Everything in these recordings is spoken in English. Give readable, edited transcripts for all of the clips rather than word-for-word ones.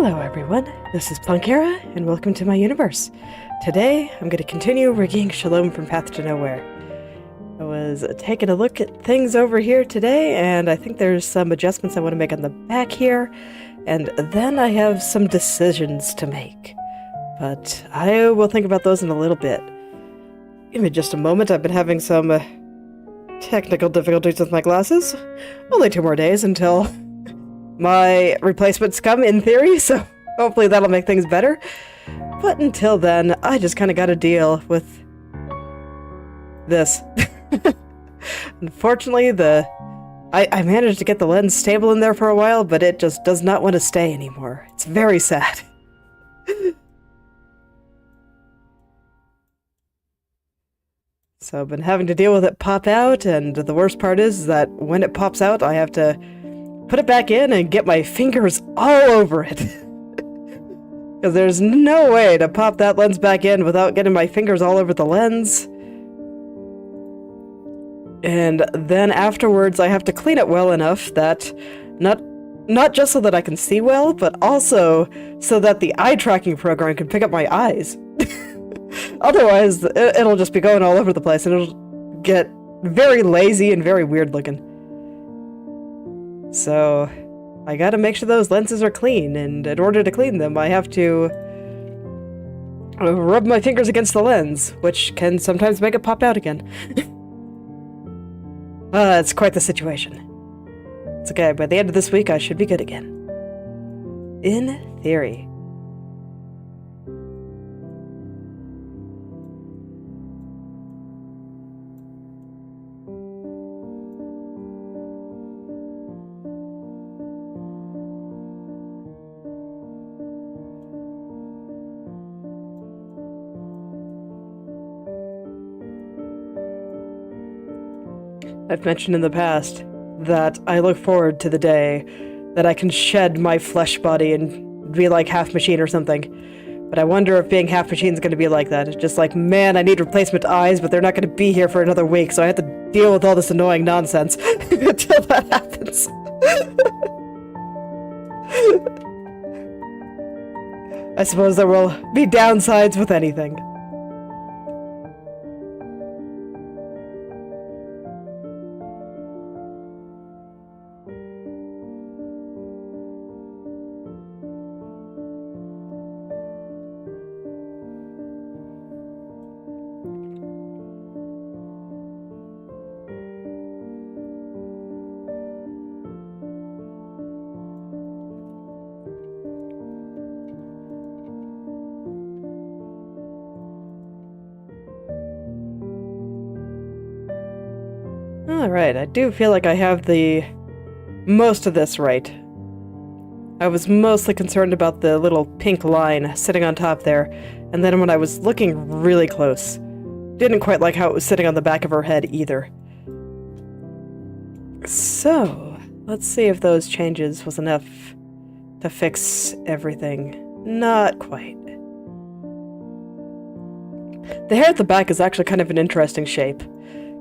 Hello everyone, this is Plunkera, and welcome to my universe. Today, I'm going to continue rigging Shalom from Path to Nowhere. I was taking a look at things over here today, and I think there's some adjustments I want to make on the back here, and then I have some decisions to make. But I will think about those in a little bit. Give me just a moment, I've been having some technical difficulties with my glasses. Only 2 more days until my replacements come, in theory, so hopefully that'll make things better. But until then, I just kind of got to deal with this. Unfortunately, I managed to get the lens stable in there for a while, but it just does not want to stay anymore. It's very sad. So I've been having to deal with it pop out, and the worst part is that when it pops out, I have to put it back in and get my fingers all over it. Because there's no way to pop that lens back in without getting my fingers all over the lens. And then afterwards I have to clean it well enough that not just so that I can see well, but also so that the eye tracking program can pick up my eyes. Otherwise, it'll just be going all over the place and it'll get very lazy and very weird looking. So, I gotta make sure those lenses are clean, and in order to clean them, I have to rub my fingers against the lens, which can sometimes make it pop out again. It's quite the situation. It's okay, by the end of this week, I should be good again. In theory. I've mentioned in the past that I look forward to the day that I can shed my flesh body and be like half machine or something. But I wonder if being half machine is going to be like that. It's just like, man, I need replacement eyes, but they're not going to be here for another week, so I have to deal with all this annoying nonsense until that happens. I suppose there will be downsides with anything. Alright, I do feel like I have most of this right. I was mostly concerned about the little pink line sitting on top there, and then when I was looking really close, didn't quite like how it was sitting on the back of her head either. So, let's see if those changes was enough to fix everything. Not quite. The hair at the back is actually kind of an interesting shape.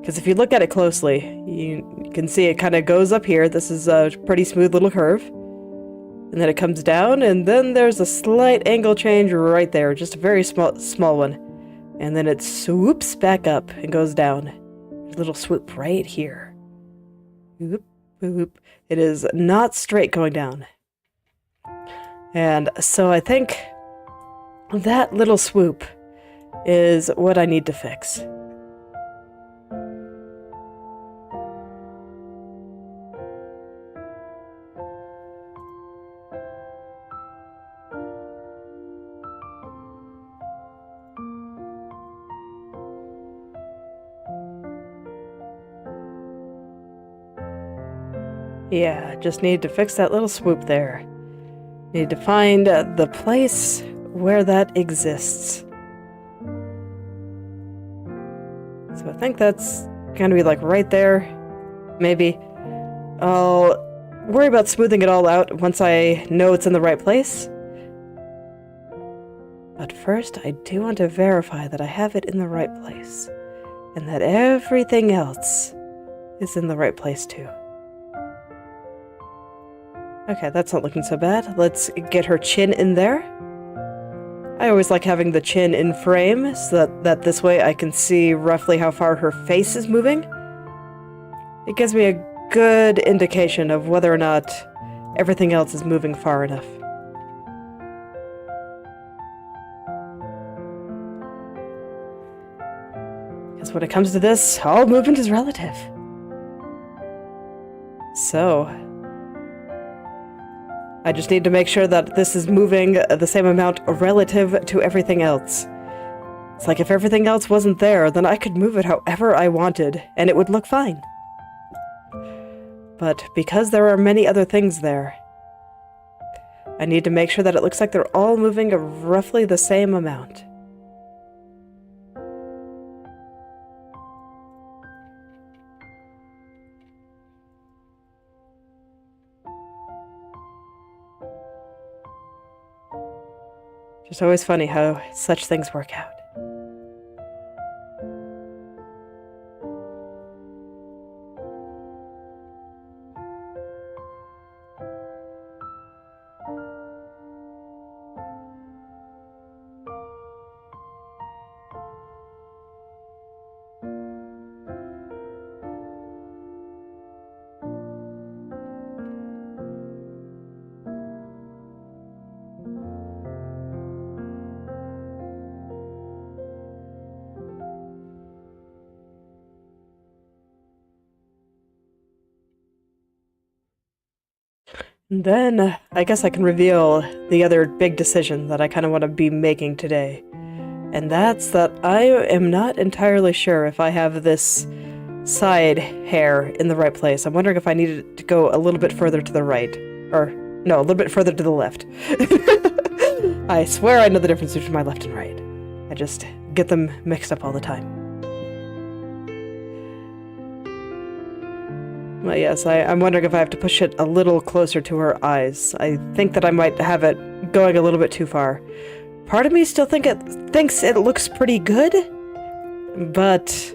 Because if you look at it closely, you can see it kind of goes up here. This is a pretty smooth little curve. And then it comes down, and then there's a slight angle change right there. Just a very small one. And then it swoops back up and goes down. There's a little swoop right here. Whoop, whoop. It is not straight going down. And so I think that little swoop is what I need to fix. Yeah, just need to fix that little swoop there. Need to find the place where that exists. So I think that's gonna be like right there, maybe. I'll worry about smoothing it all out once I know it's in the right place. But first, I do want to verify that I have it in the right place, and that everything else is in the right place too. Okay, that's not looking so bad. Let's get her chin in there. I always like having the chin in frame, so that this way I can see roughly how far her face is moving. It gives me a good indication of whether or not everything else is moving far enough. Because when it comes to this, all movement is relative. So, I just need to make sure that this is moving the same amount relative to everything else. It's like if everything else wasn't there, then I could move it however I wanted, and it would look fine. But because there are many other things there, I need to make sure that it looks like they're all moving roughly the same amount. It's always funny how such things work out. And then, I guess I can reveal the other big decision that I kind of want to be making today. And that's that I am not entirely sure if I have this side hair in the right place. I'm wondering if I needed to go a little bit further to the right. Or, no, a little bit further to the left. I swear I know the difference between my left and right. I just get them mixed up all the time. Well, yes, I'm wondering if I have to push it a little closer to her eyes. I think that I might have it going a little bit too far. Part of me still thinks it looks pretty good, but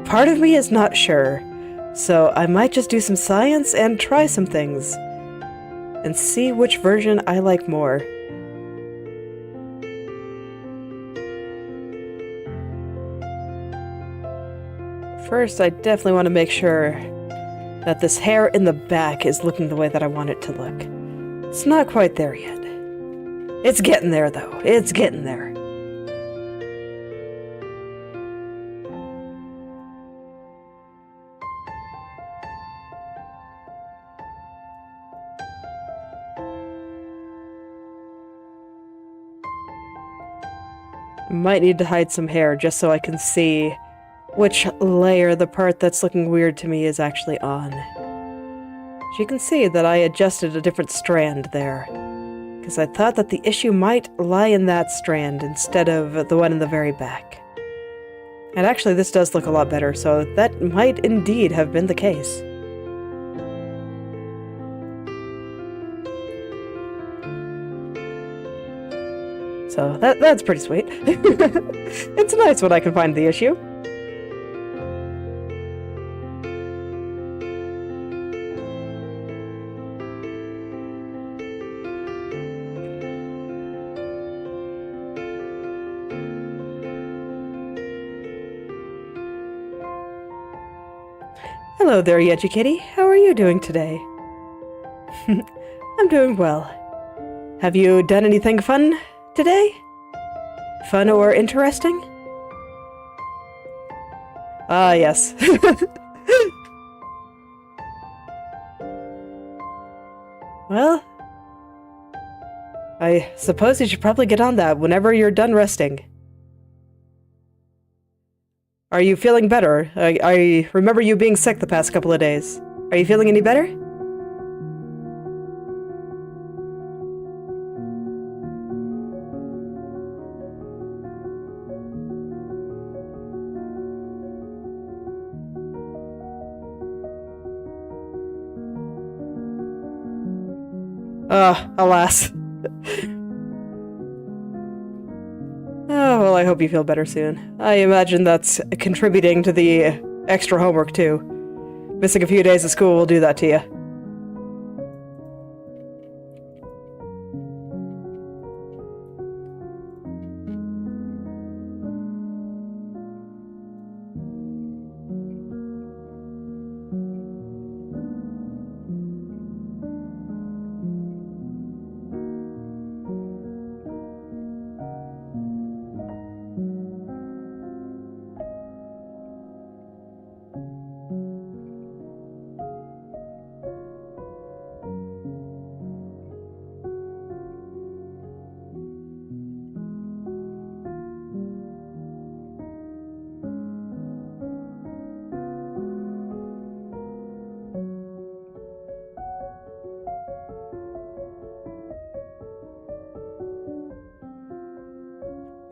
part of me is not sure. So I might just do some science and try some things, and see which version I like more. First, I definitely want to make sure that this hair in the back is looking the way that I want it to look. It's not quite there yet. It's getting there, though. It's getting there. Might need to hide some hair just so I can see which layer the part that's looking weird to me is actually on. As you can see that I adjusted a different strand there, because I thought that the issue might lie in that strand instead of the one in the very back. And actually this does look a lot better, so that might indeed have been the case. So that's pretty sweet. It's nice when I can find the issue. Hello there, Inochi2D. How are you doing today? I'm doing well. Have you done anything fun today? Fun or interesting? Ah, yes. Well, I suppose you should probably get on that whenever you're done resting. Are you feeling better? I remember you being sick the past couple of days. Are you feeling any better? Alas. Oh, well, I hope you feel better soon. I imagine that's contributing to the extra homework, too. Missing a few days of school will do that to you.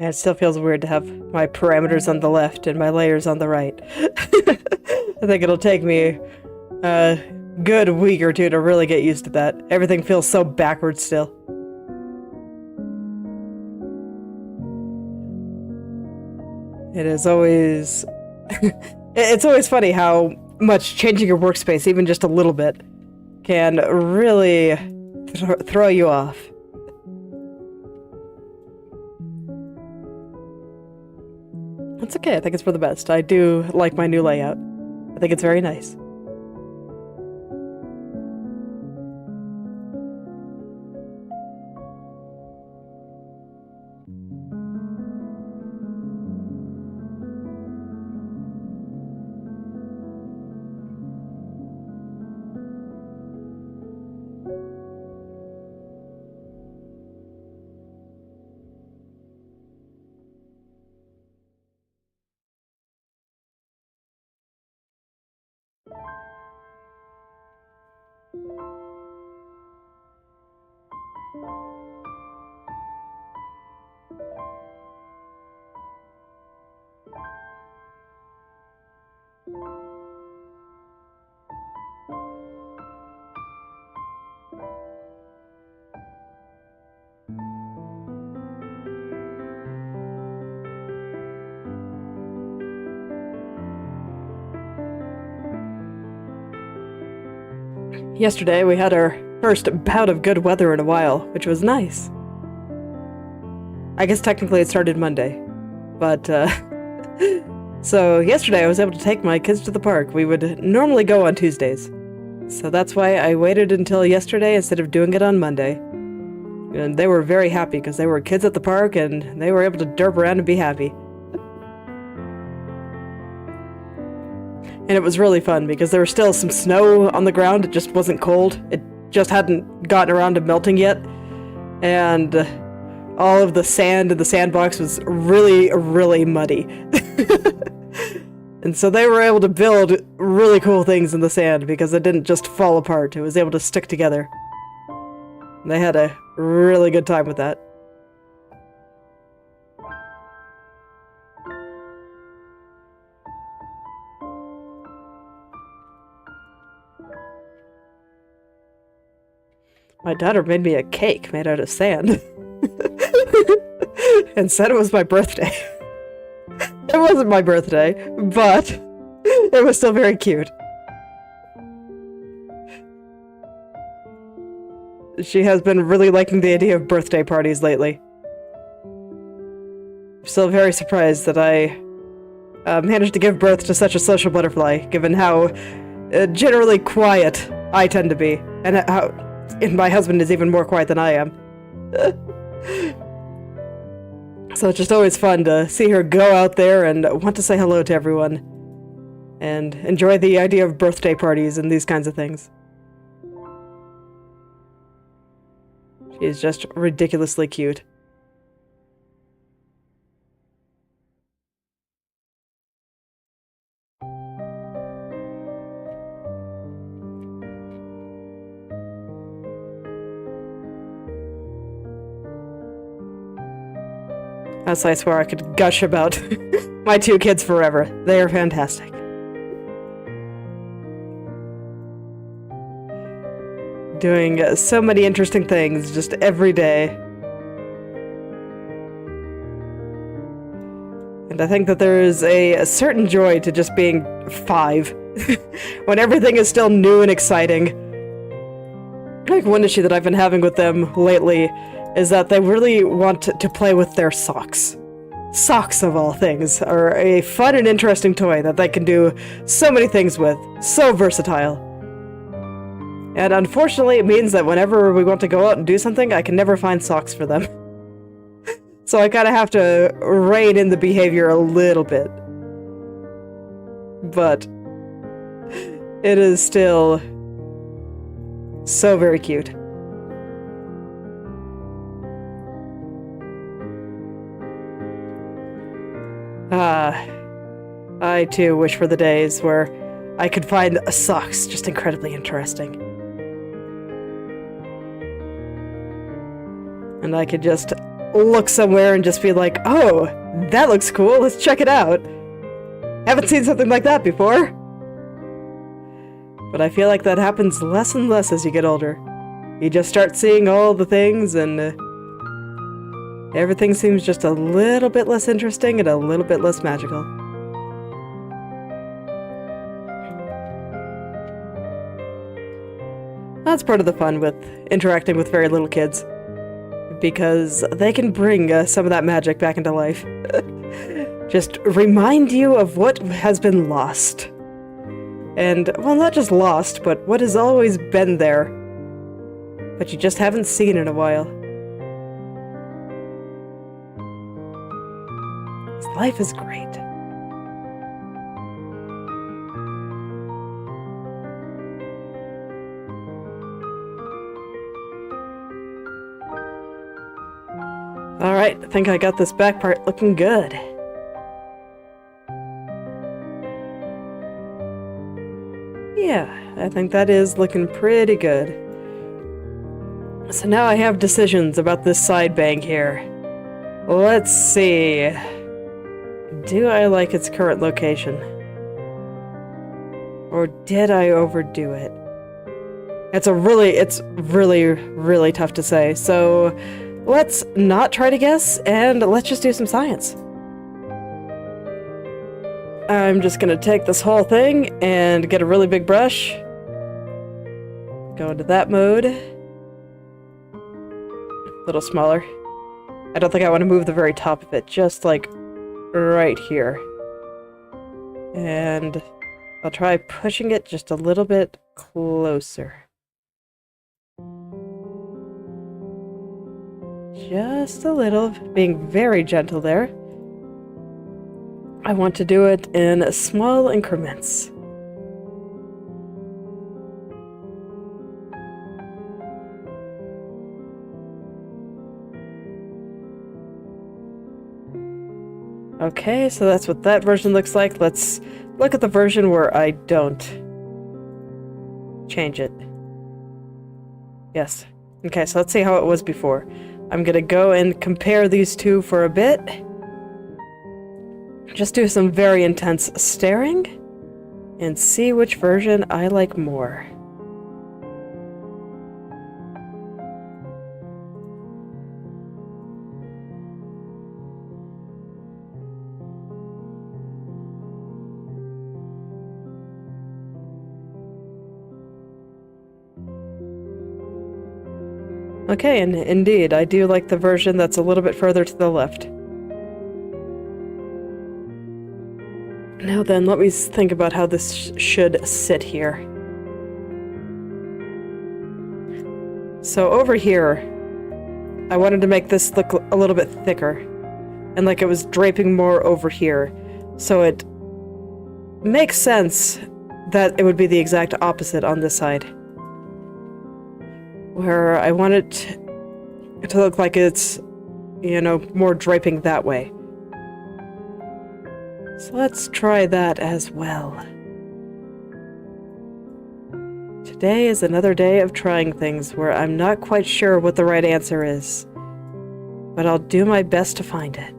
And it still feels weird to have my parameters on the left and my layers on the right. I think it'll take me a good week or two to really get used to that. Everything feels so backwards still. It is always... it's always funny how much changing your workspace, even just a little bit, can really throw you off. That's okay, I think it's for the best. I do like my new layout. I think it's very nice. Yesterday we had our first bout of good weather in a while, which was nice. I guess technically it started Monday, but so yesterday I was able to take my kids to the park. We would normally go on Tuesdays, so that's why I waited until yesterday instead of doing it on Monday. And they were very happy because they were kids at the park and they were able to derp around and be happy. And it was really fun because there was still some snow on the ground. It just wasn't cold. It just hadn't gotten around to melting yet. And all of the sand in the sandbox was really, really muddy. And so they were able to build really cool things in the sand because it didn't just fall apart. It was able to stick together. And they had a really good time with that. My daughter made me a cake made out of sand. And said it was my birthday. It wasn't my birthday, but it was still very cute. She has been really liking the idea of birthday parties lately. I'm still very surprised that I managed to give birth to such a social butterfly, given how generally quiet I tend to be, and how my husband is even more quiet than I am. So it's just always fun to see her go out there and want to say hello to everyone, and enjoy the idea of birthday parties and these kinds of things. She is just ridiculously cute. That's I swear I could gush about my two kids forever. They are fantastic. Doing so many interesting things just every day. And I think that there is a certain joy to just being 5. When everything is still new and exciting. Like one issue that I've been having with them lately is that they really want to play with their socks. Socks, of all things, are a fun and interesting toy that they can do so many things with. So versatile. And unfortunately, it means that whenever we want to go out and do something, I can never find socks for them. So I kind of have to rein in the behavior a little bit. But it is still so very cute. I too wish for the days where I could find socks just incredibly interesting. And I could just look somewhere and just be like, oh, that looks cool, let's check it out. Haven't seen something like that before. But I feel like that happens less and less as you get older. You just start seeing all the things and everything seems just a little bit less interesting and a little bit less magical. That's part of the fun with interacting with very little kids, because they can bring some of that magic back into life. Just remind you of what has been lost. And, well, not just lost, but what has always been there, but you just haven't seen in a while. Life is great. Alright, I think I got this back part looking good. Yeah, I think that is looking pretty good. So now I have decisions about this side bang here. Let's see. Do I like its current location? Or did I overdo it? It's really tough to say, so let's not try to guess, and let's just do some science. I'm just gonna take this whole thing and get a really big brush. Go into that mode. A little smaller. I don't think I want to move the very top of it, just like right here. And I'll try pushing it just a little bit closer. Just a little, being very gentle there. I want to do it in small increments. Okay, so that's what that version looks like. Let's look at the version where I don't change it. Yes. Okay, so let's see how it was before. I'm gonna go and compare these two for a bit. Just do some very intense staring and see which version I like more. Okay, and indeed, I do like the version that's a little bit further to the left. Now then, let me think about how this should sit here. So over here, I wanted to make this look a little bit thicker, and like it was draping more over here. So it makes sense that it would be the exact opposite on this side, where I want it to look like it's, you know, more draping that way. So let's try that as well. Today is another day of trying things where I'm not quite sure what the right answer is, but I'll do my best to find it.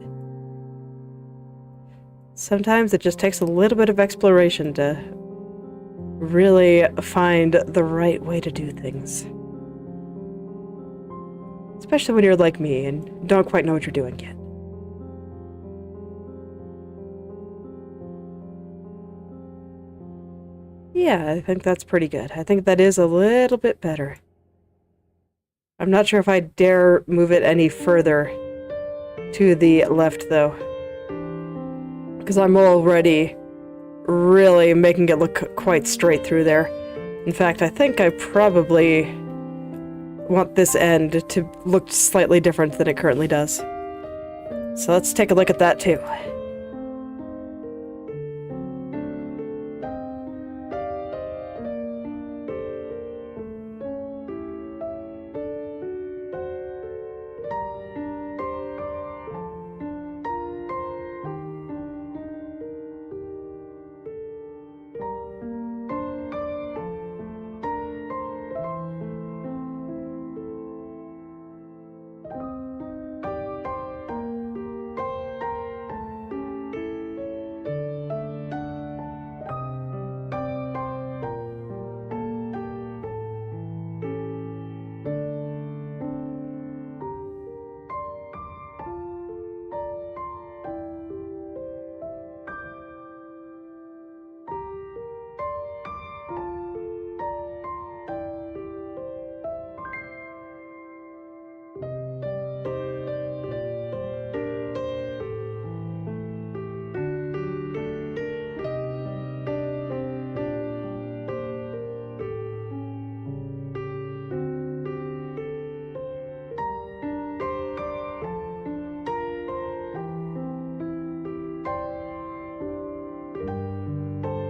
Sometimes it just takes a little bit of exploration to really find the right way to do things. Especially when you're like me and don't quite know what you're doing yet. Yeah, I think that's pretty good. I think that is a little bit better. I'm not sure if I dare move it any further to the left, though, because I'm already really making it look quite straight through there. In fact, I think I probably want this end to look slightly different than it currently does. So let's take a look at that too.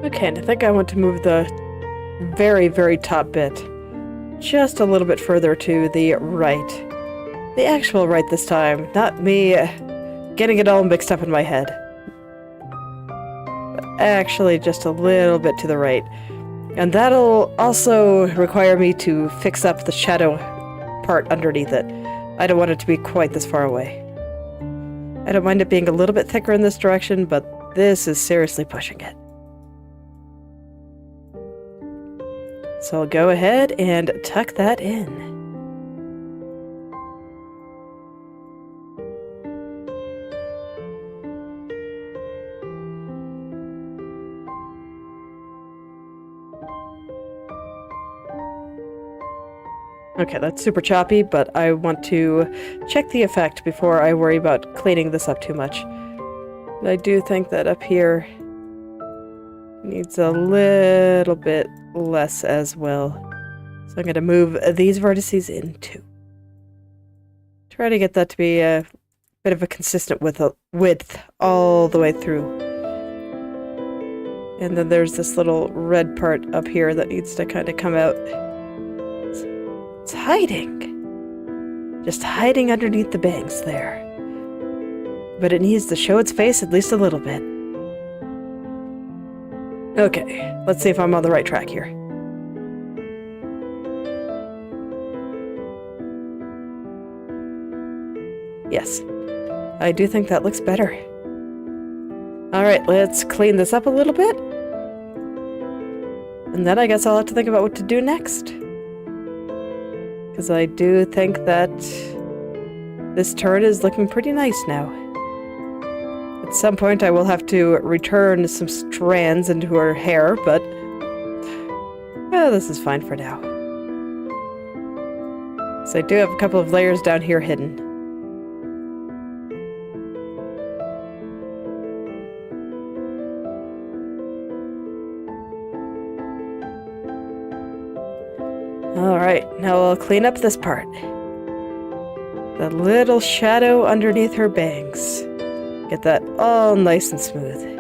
Okay, and I think I want to move the very, very top bit just a little bit further to the right. The actual right this time, not me getting it all mixed up in my head. But actually just a little bit to the right. And that'll also require me to fix up the shadow part underneath it. I don't want it to be quite this far away. I don't mind it being a little bit thicker in this direction, but this is seriously pushing it. So I'll go ahead and tuck that in. Okay, that's super choppy, but I want to check the effect before I worry about cleaning this up too much. And I do think that up here needs a little bit less as well. So I'm going to move these vertices in too. Try to get that to be a bit of a consistent width all the way through. And then there's this little red part up here that needs to kind of come out. It's hiding. Just hiding underneath the bangs there. But it needs to show its face at least a little bit. Okay, let's see if I'm on the right track here. Yes, I do think that looks better. Alright, let's clean this up a little bit. And then I guess I'll have to think about what to do next. Because I do think that this turret is looking pretty nice now. At some point I will have to return some strands into her hair, but this is fine for now. So I do have a couple of layers down here hidden. Alright, now I'll clean up this part. The little shadow underneath her bangs. Get that all nice and smooth.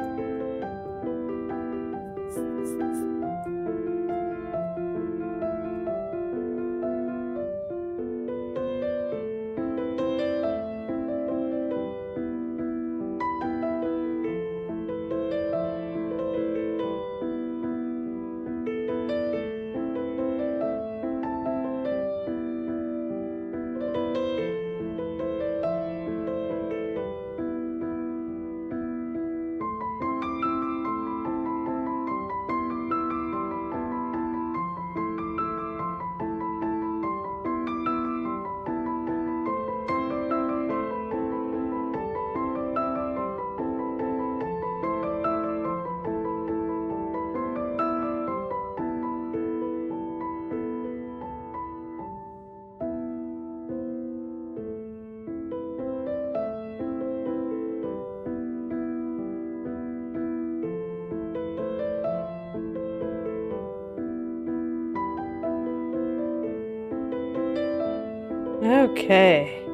Okay.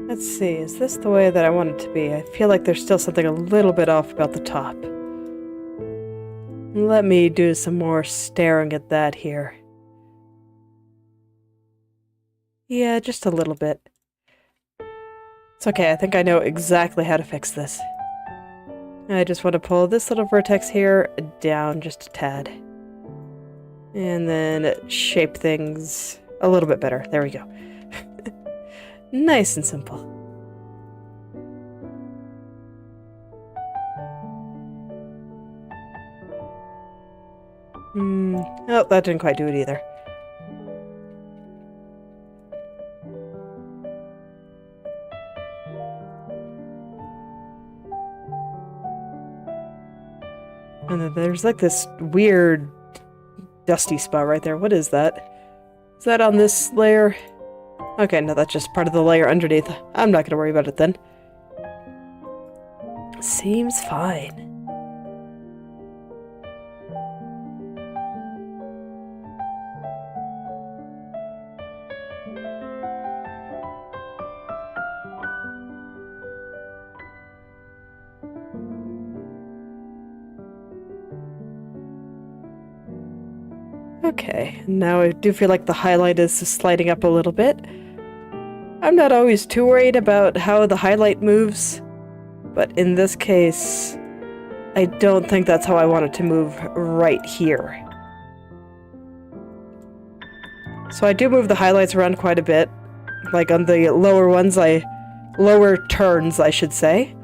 Let's see, is this the way that I want it to be? I feel like there's still something a little bit off about the top. Let me do some more staring at that here. Yeah, just a little bit. It's okay, I think I know exactly how to fix this. I just want to pull this little vertex here down just a tad. And then shape things a little bit better. There we go. Nice and simple. Oh, that didn't quite do it either. And then there's like this weird dusty spot right there. What is that? Is that on this layer? Okay, no, that's just part of the layer underneath. I'm not gonna worry about it then. Seems fine. Okay, now I do feel like the highlight is sliding up a little bit. I'm not always too worried about how the highlight moves, but in this case, I don't think that's how I want it to move right here. So I do move the highlights around quite a bit, like on the lower ones, lower turns, I should say.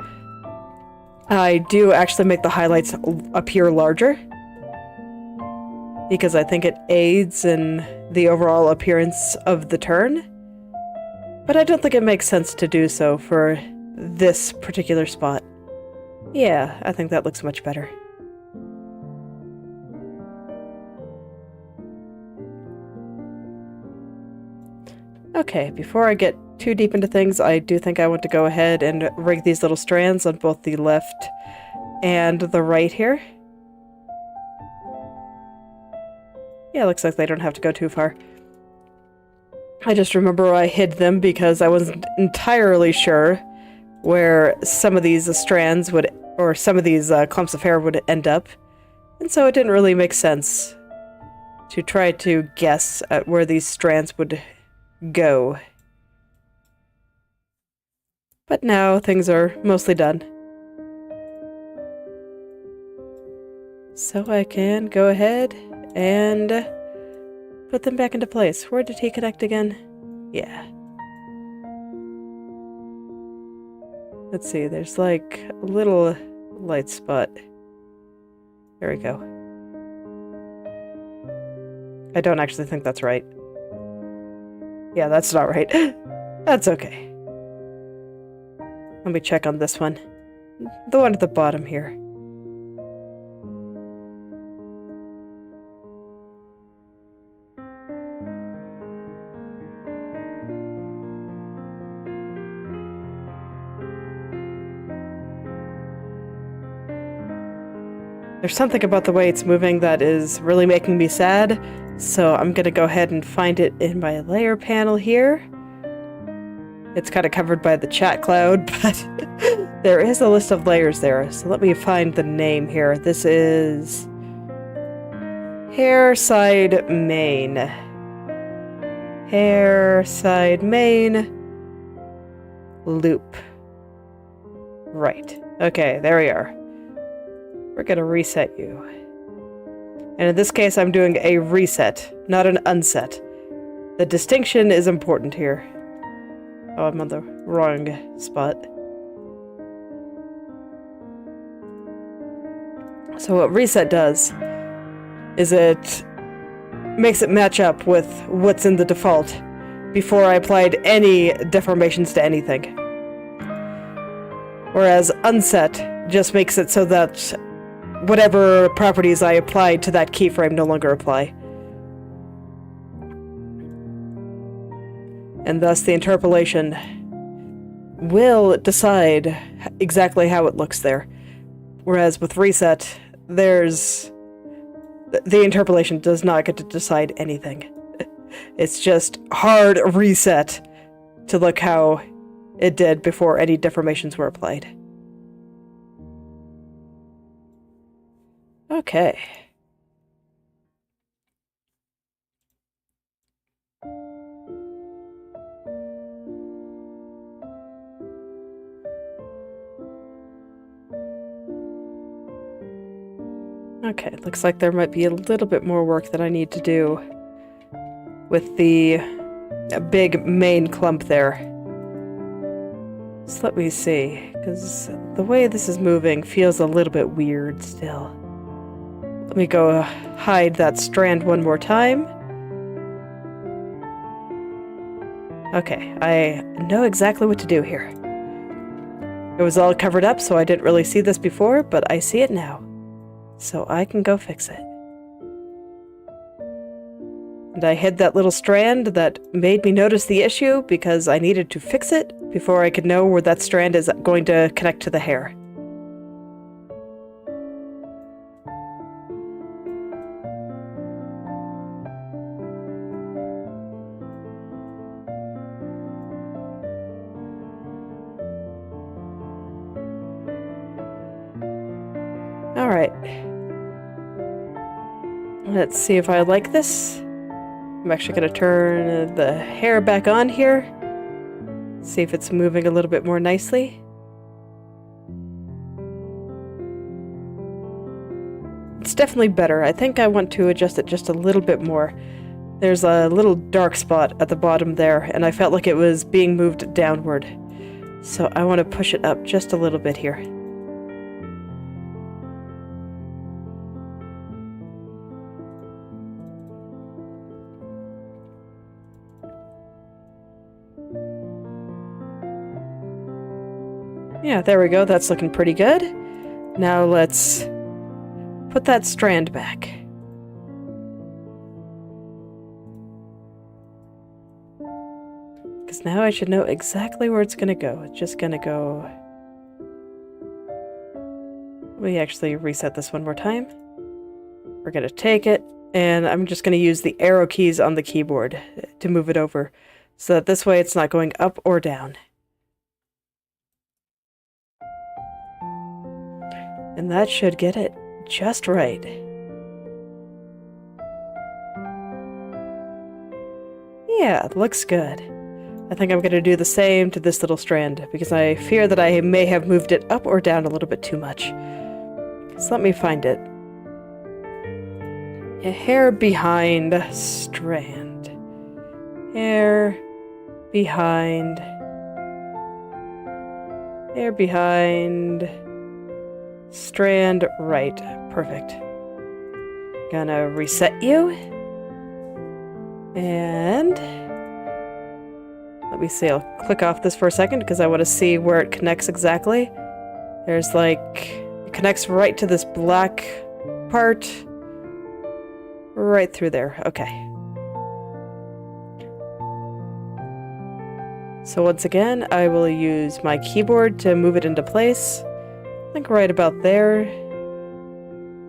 I do actually make the highlights appear larger, because I think it aids in the overall appearance of the turn. But I don't think it makes sense to do so for this particular spot. Yeah, I think that looks much better. Okay, before I get too deep into things, I do think I want to go ahead and rig these little strands on both the left and the right here. Yeah, looks like they don't have to go too far. I just remember I hid them because I wasn't entirely sure where some of these strands would, or some of these clumps of hair would end up. And so it didn't really make sense to try to guess at where these strands would go. But now things are mostly done. So I can go ahead and put them back into place. Where did he connect again? Yeah. Let's see, there's like a little light spot. There we go. I don't actually think that's right. Yeah, that's not right. That's okay. Let me check on this one. The one at the bottom here. There's something about the way it's moving that is really making me sad, so I'm gonna go ahead and find it in my layer panel here. It's kind of covered by the chat cloud, but there is a list of layers there, so let me find the name here. This is Hair Side Main. Hair Side Main Loop. Right. Okay, there we are. We're gonna reset you. And in this case, I'm doing a reset, not an unset. The distinction is important here. Oh, I'm on the wrong spot. So what reset does is it makes it match up with what's in the default before I applied any deformations to anything. Whereas unset just makes it so that whatever properties I applied to that keyframe no longer apply. And thus the interpolation will decide exactly how it looks there. Whereas with reset, the interpolation does not get to decide anything. It's just hard reset to look how it did before any deformations were applied. Okay. Okay, looks like there might be a little bit more work that I need to do with the big main clump there. So let me see, because the way this is moving feels a little bit weird still. Let me go hide that strand one more time. Okay, I know exactly what to do here. It was all covered up, so I didn't really see this before, but I see it now. So I can go fix it. And I hid that little strand that made me notice the issue because I needed to fix it before I could know where that strand is going to connect to the hair. Alright. Let's see if I like this. I'm actually going to turn the hair back on here. See if it's moving a little bit more nicely. It's definitely better. I think I want to adjust it just a little bit more. There's a little dark spot at the bottom there, and I felt like it was being moved downward. So I want to push it up just a little bit here. Yeah, there we go. That's looking pretty good. Now let's put that strand back. Because now I should know exactly where it's going to go. It's just going to go... Let me actually reset this one more time. We're going to take it, and I'm just going to use the arrow keys on the keyboard to move it over. So that this way it's not going up or down. And that should get it just right. Yeah, it looks good. I think I'm going to do the same to this little strand, because I fear that I may have moved it up or down a little bit too much. So let me find it. A hair behind strand. Hair behind. Hair behind. Strand right. Perfect. Gonna reset you. And let me see, I'll click off this for a second because I want to see where it connects exactly. There's like, it connects right to this black part. Right through there. Okay. So once again, I will use my keyboard to move it into place. I think right about there.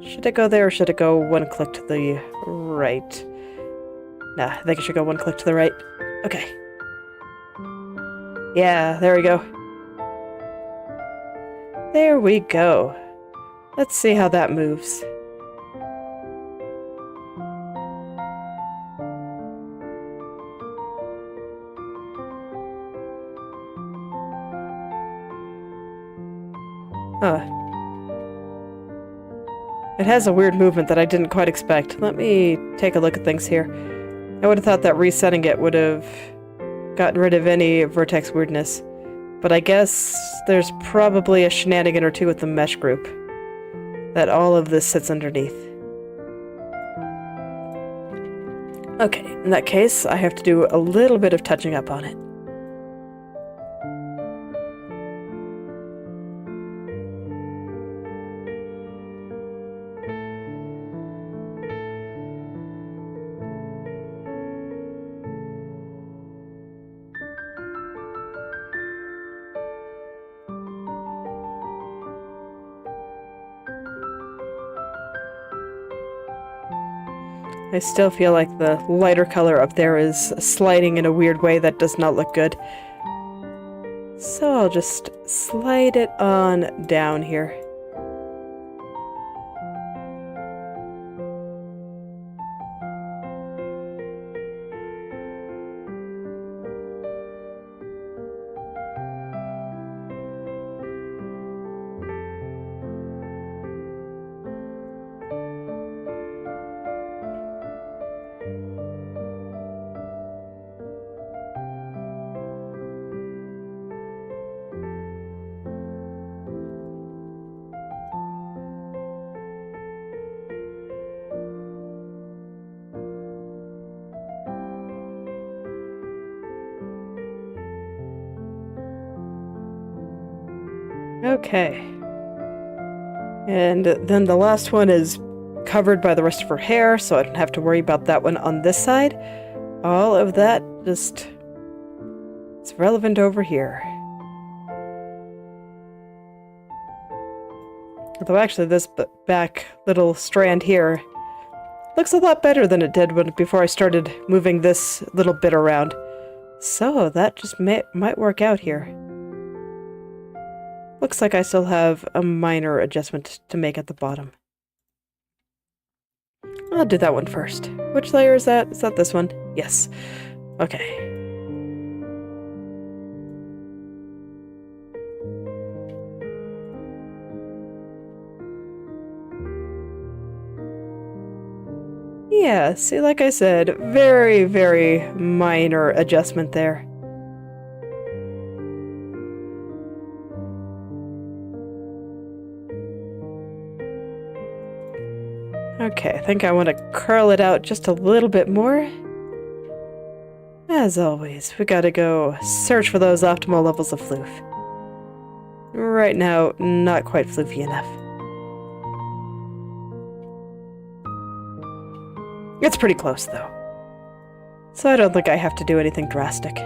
Should it go there or should it go one click to the right? Nah, I think it should go one click to the right. Okay. Yeah, there we go. There we go. Let's see how that moves. Huh. It has a weird movement that I didn't quite expect. Let me take a look at things here. I would have thought that resetting it would have gotten rid of any vertex weirdness. But I guess there's probably a shenanigan or two with the mesh group that all of this sits underneath. Okay, in that case, I have to do a little bit of touching up on it. I still feel like the lighter color up there is sliding in a weird way that does not look good. So I'll just slide it on down here. Okay. And then the last one is covered by the rest of her hair, so I don't have to worry about that one on this side. All of that just... it's relevant over here. Although actually this back little strand here looks a lot better than it did before I started moving this little bit around. So that just might work out here. Looks like I still have a minor adjustment to make at the bottom. I'll do that one first. Which layer is that? Is that this one? Yes. Okay. Yeah, see, like I said, very, very minor adjustment there. Okay, I think I want to curl it out just a little bit more. As always, we gotta go search for those optimal levels of floof. Right now, not quite floofy enough. It's pretty close, though. So I don't think I have to do anything drastic.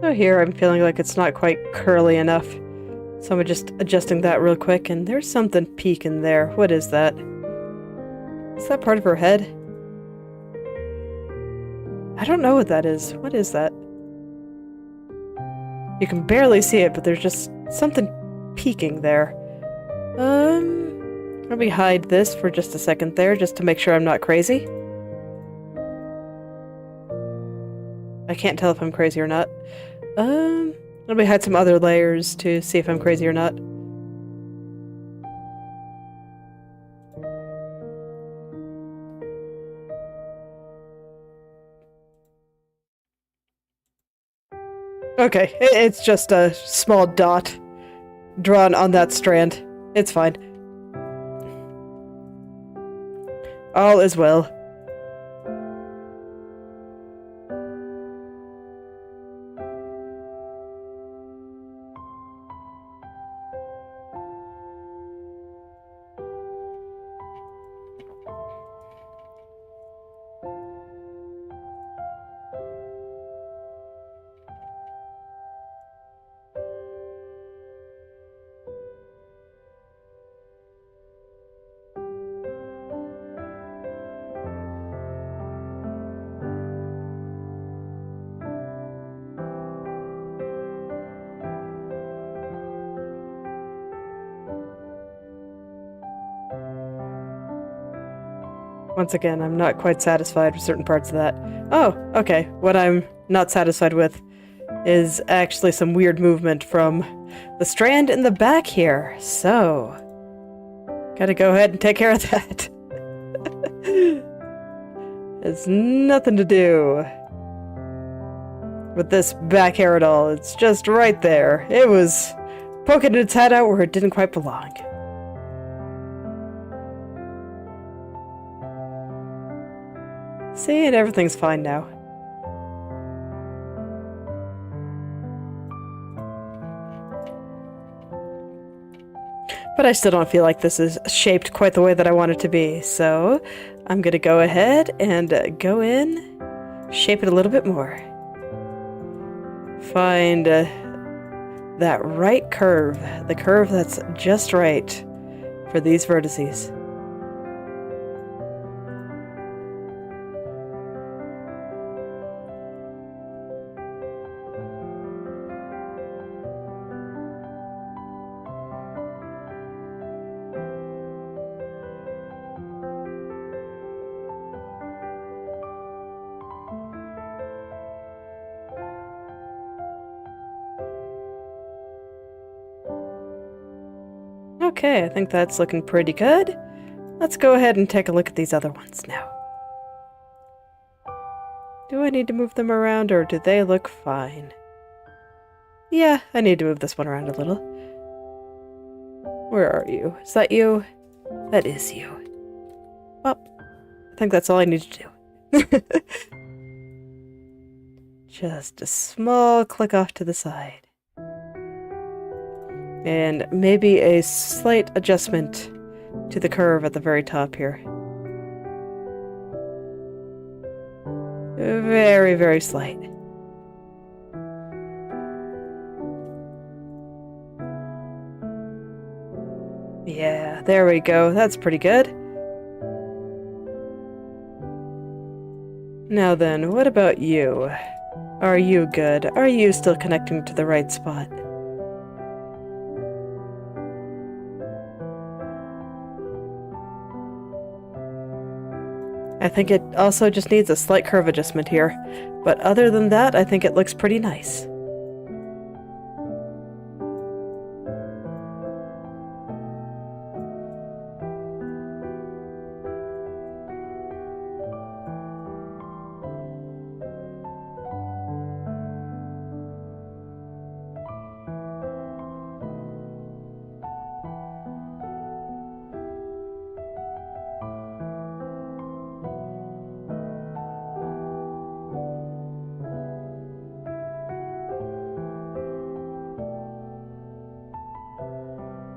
So here I'm feeling like it's not quite curly enough. So I'm just adjusting that real quick, and there's something peeking there. What is that? Is that part of her head? I don't know what that is. What is that? You can barely see it, but there's just something peeking there. Let me hide this for just a second there, just to make sure I'm not crazy. I can't tell if I'm crazy or not. Let me hide some other layers to see if I'm crazy or not. Okay, it's just a small dot drawn on that strand. It's fine. All is well. Once again, I'm not quite satisfied with certain parts of that. Oh, okay. What I'm not satisfied with is actually some weird movement from the strand in the back here. So, gotta go ahead and take care of that. It's nothing to do with this back hair at all. It's just right there. It was poking its head out where it didn't quite belong. See, and everything's fine now. But I still don't feel like this is shaped quite the way that I want it to be, so I'm gonna go ahead and go in, shape it a little bit more. Find that right curve, the curve that's just right for these vertices. Okay, I think that's looking pretty good. Let's go ahead and take a look at these other ones now. Do I need to move them around, or do they look fine? Yeah, I need to move this one around a little. Where are you? Is that you? That is you. Well, I think that's all I need to do. Just a small click off to the side. And maybe a slight adjustment to the curve at the very top here. Very, very slight. Yeah, there we go. That's pretty good. Now then, what about you? Are you good? Are you still connecting to the right spot? I think it also just needs a slight curve adjustment here, but other than that, I think it looks pretty nice.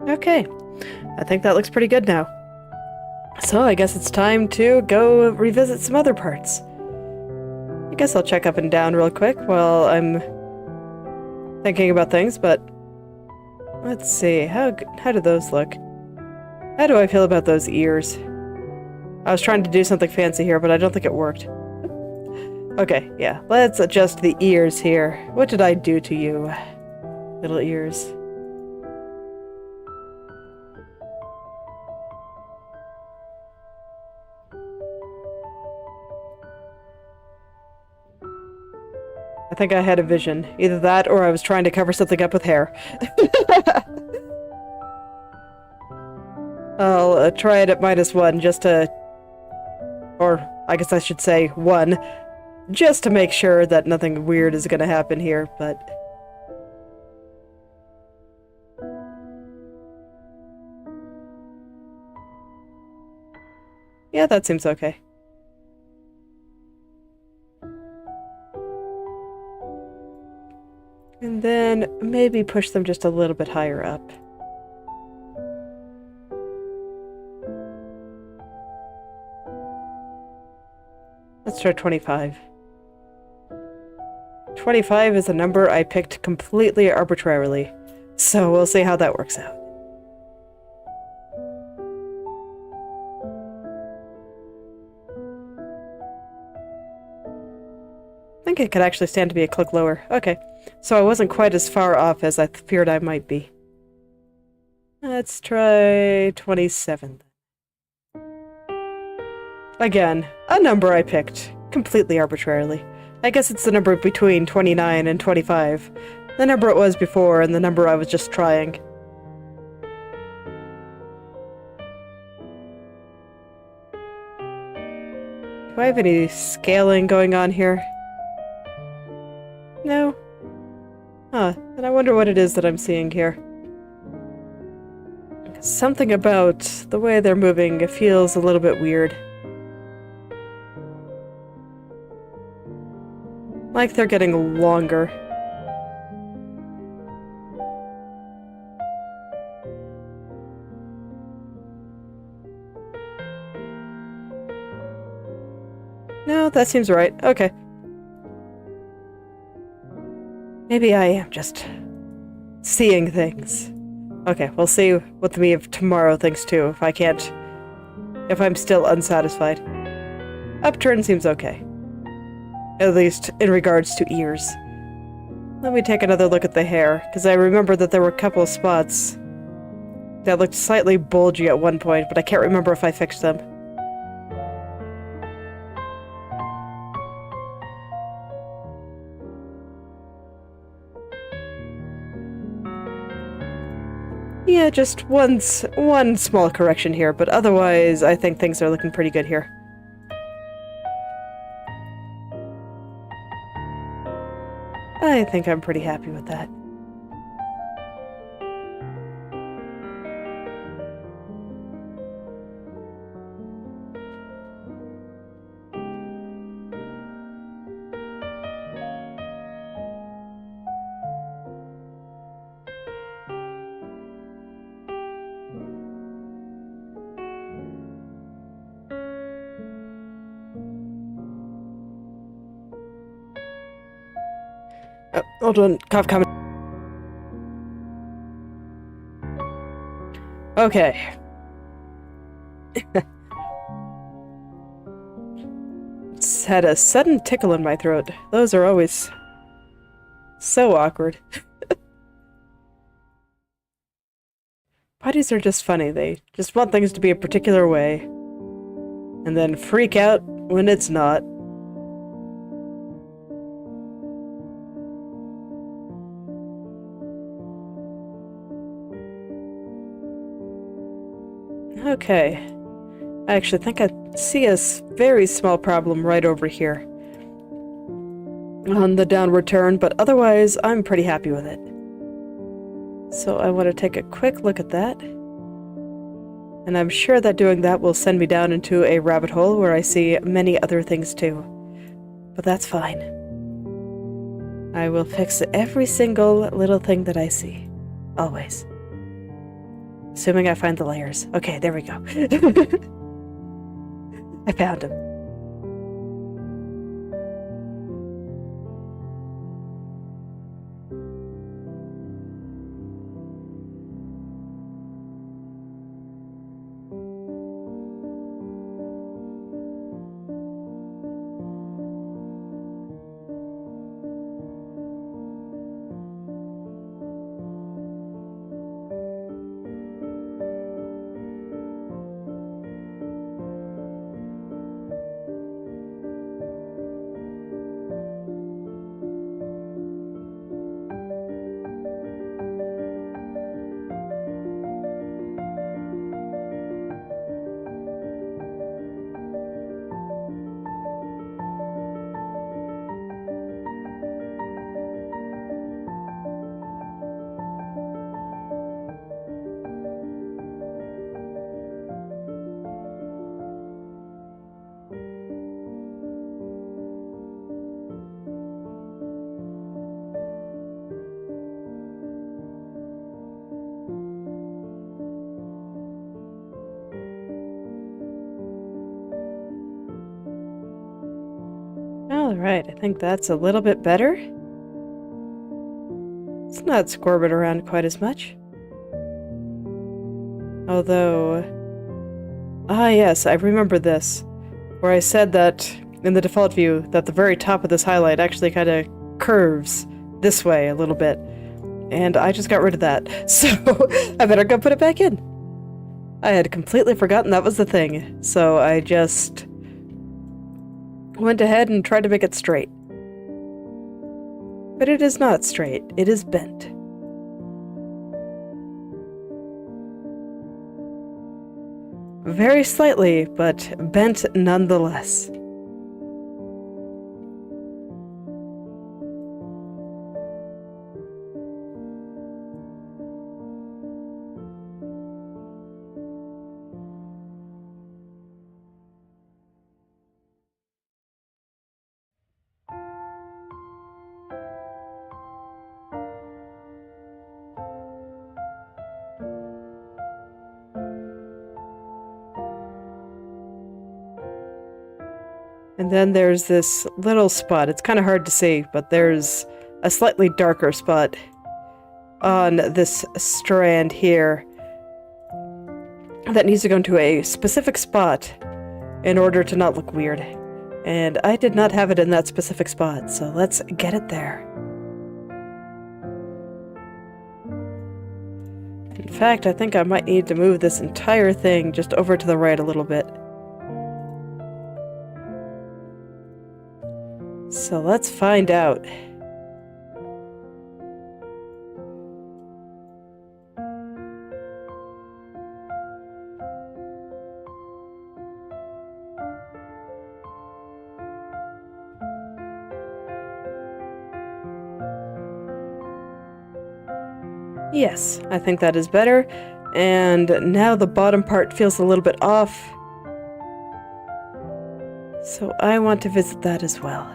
Okay, I think that looks pretty good now. So I guess it's time to go revisit some other parts. I guess I'll check up and down real quick while I'm thinking about things, but let's see, how do those look? How do I feel about those ears? I was trying to do something fancy here, but I don't think it worked. Okay, yeah, let's adjust the ears here. What did I do to you, little ears? I think I had a vision. Either that or I was trying to cover something up with hair. I'll try it at -1 just to... Or, I guess I should say 1. Just to make sure that nothing weird is gonna happen here, but... Yeah, that seems okay. And then maybe push them just a little bit higher up. Let's try 25. 25 is a number I picked completely arbitrarily, so we'll see how that works out. I think it could actually stand to be a click lower. Okay, so I wasn't quite as far off as I feared I might be. Let's try 27. Again, a number I picked completely arbitrarily. I guess it's the number between 29 and 25. The number it was before and the number I was just trying. Do I have any scaling going on here? No? Huh, and I wonder what it is that I'm seeing here. Something about the way they're moving feels a little bit weird. Like they're getting longer. No, that seems right. Okay. Maybe I am just seeing things. Okay, we'll see what the me of tomorrow thinks too, if I'm still unsatisfied. Upturn seems okay. At least in regards to ears. Let me take another look at the hair, because I remember that there were a couple of spots that looked slightly bulgy at one point, but I can't remember if I fixed them. Yeah, just one small correction here, but otherwise I think things are looking pretty good here. I think I'm pretty happy with that. Oh, hold on, cough coming. Okay. It's had a sudden tickle in my throat. Those are always so awkward. Putties are just funny. They just want things to be a particular way, and then freak out when it's not. Okay. I actually think I see a very small problem right over here on the downward turn, but otherwise I'm pretty happy with it. So I want to take a quick look at that. And I'm sure that doing that will send me down into a rabbit hole where I see many other things too. But that's fine. I will fix every single little thing that I see. Always. Assuming I find the layers. Okay, there we go. I found him. Alright, I think that's a little bit better. It's not squirming around quite as much. Although... Ah yes, I remember this. Where I said that, in the default view, that the very top of this highlight actually kind of curves this way a little bit. And I just got rid of that. So, I better go put it back in. I had completely forgotten that was the thing. So I just... went ahead and tried to make it straight. But it is not straight, it is bent. Very slightly, but bent nonetheless. And then there's this little spot. It's kind of hard to see, but there's a slightly darker spot on this strand here that needs to go into a specific spot in order to not look weird. And I did not have it in that specific spot, so let's get it there. In fact, I think I might need to move this entire thing just over to the right a little bit. So let's find out. Yes, I think that is better. And now the bottom part feels a little bit off. So I want to visit that as well.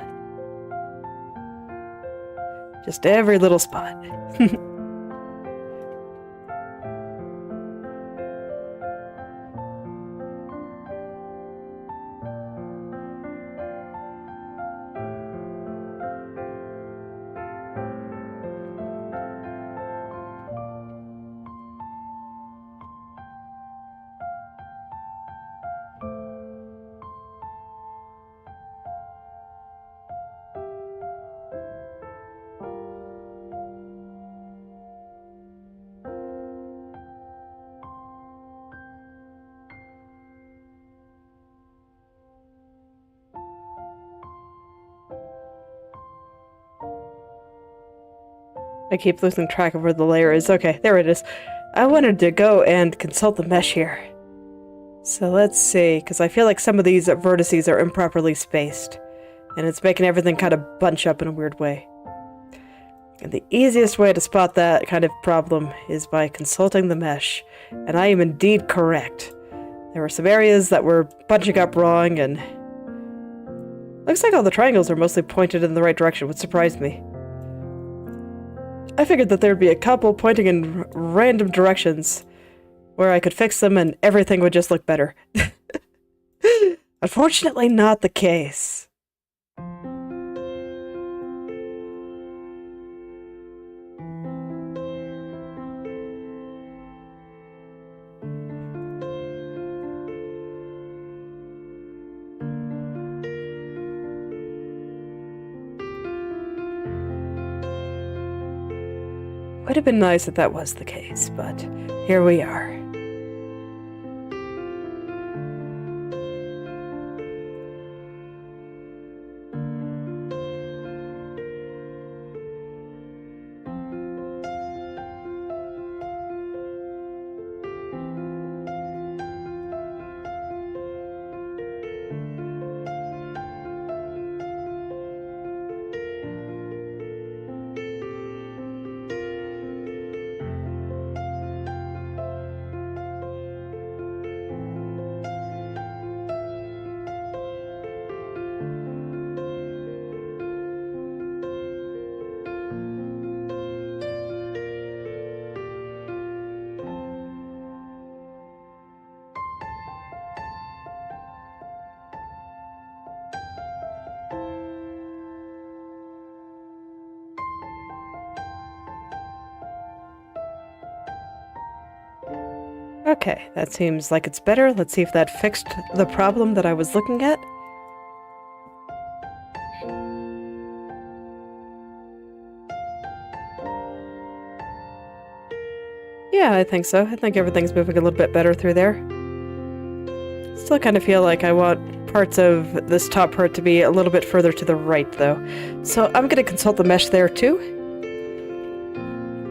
Just every little spot. I keep losing track of where the layer is. Okay, there it is. I wanted to go and consult the mesh here. So let's see, because I feel like some of these vertices are improperly spaced, and it's making everything kind of bunch up in a weird way. And the easiest way to spot that kind of problem is by consulting the mesh, and I am indeed correct. There were some areas that were bunching up wrong, and looks like all the triangles are mostly pointed in the right direction, which surprised me. I figured that there'd be a couple pointing in random directions where I could fix them and everything would just look better. Unfortunately, not the case. Would have been nice if that was the case, but here we are. Okay, that seems like it's better. Let's see if that fixed the problem that I was looking at. Yeah, I think so. I think everything's moving a little bit better through there. Still kind of feel like I want parts of this top part to be a little bit further to the right, though. So I'm going to consult the mesh there, too.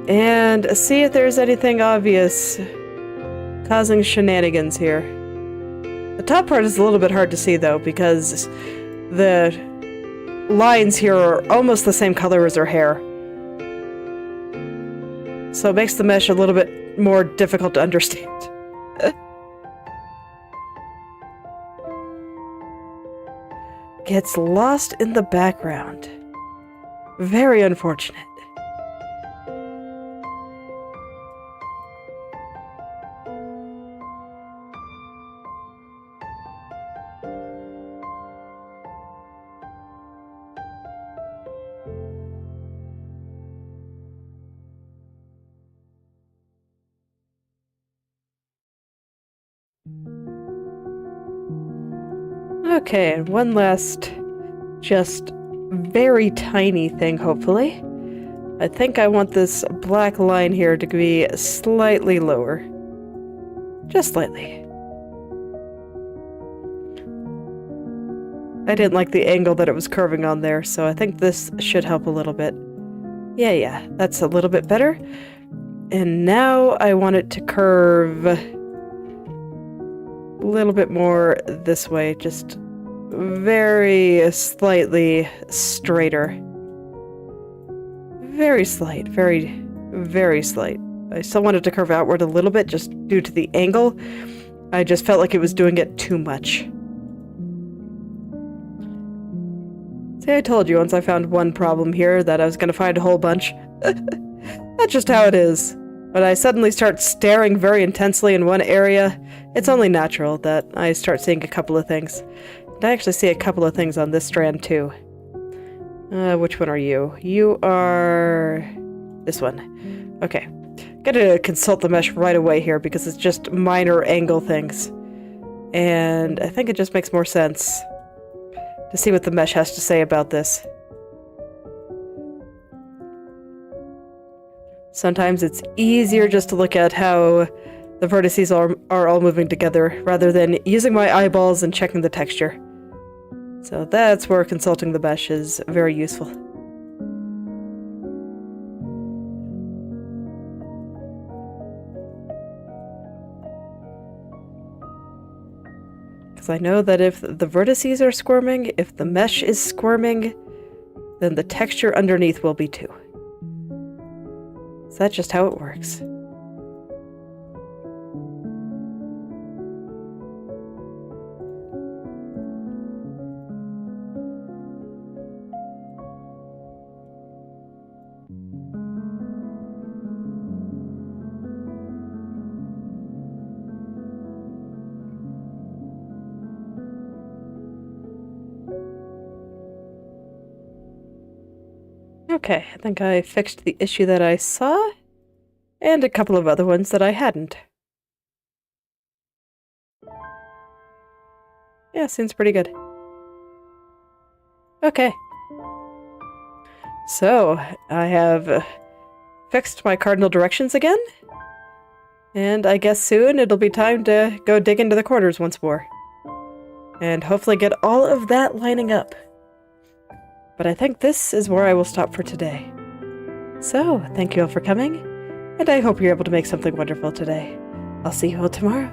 And see if there's anything obvious causing shenanigans here. The top part is a little bit hard to see, though, because the lines here are almost the same color as her hair. So it makes the mesh a little bit more difficult to understand. Gets lost in the background. Very unfortunate. Okay, and one last, just very tiny thing, hopefully. I think I want this black line here to be slightly lower. Just slightly. I didn't like the angle that it was curving on there, so I think this should help a little bit. Yeah, that's a little bit better. And now I want it to curve a little bit more this way, just very slightly straighter. Very slight, very, very slight. I still want it to curve outward a little bit just due to the angle. I just felt like it was doing it too much. See, I told you once I found one problem here that I was going to find a whole bunch. That's just how it is. When I suddenly start staring very intensely in one area, it's only natural that I start seeing a couple of things. And I actually see a couple of things on this strand too. Which one are you? You are... this one. Okay. Gotta consult the mesh right away here because it's just minor angle things. And I think it just makes more sense to see what the mesh has to say about this. Sometimes it's easier just to look at how the vertices are all moving together rather than using my eyeballs and checking the texture. So that's where consulting the mesh is very useful. Because I know that if the vertices are squirming, if the mesh is squirming, then the texture underneath will be too. So that's just how it works. Okay, I think I fixed the issue that I saw, and a couple of other ones that I hadn't. Yeah, seems pretty good. Okay. So, I have fixed my cardinal directions again, and I guess soon it'll be time to go dig into the corners once more. And hopefully get all of that lining up. But I think this is where I will stop for today. So, thank you all for coming, and I hope you're able to make something wonderful today. I'll see you all tomorrow.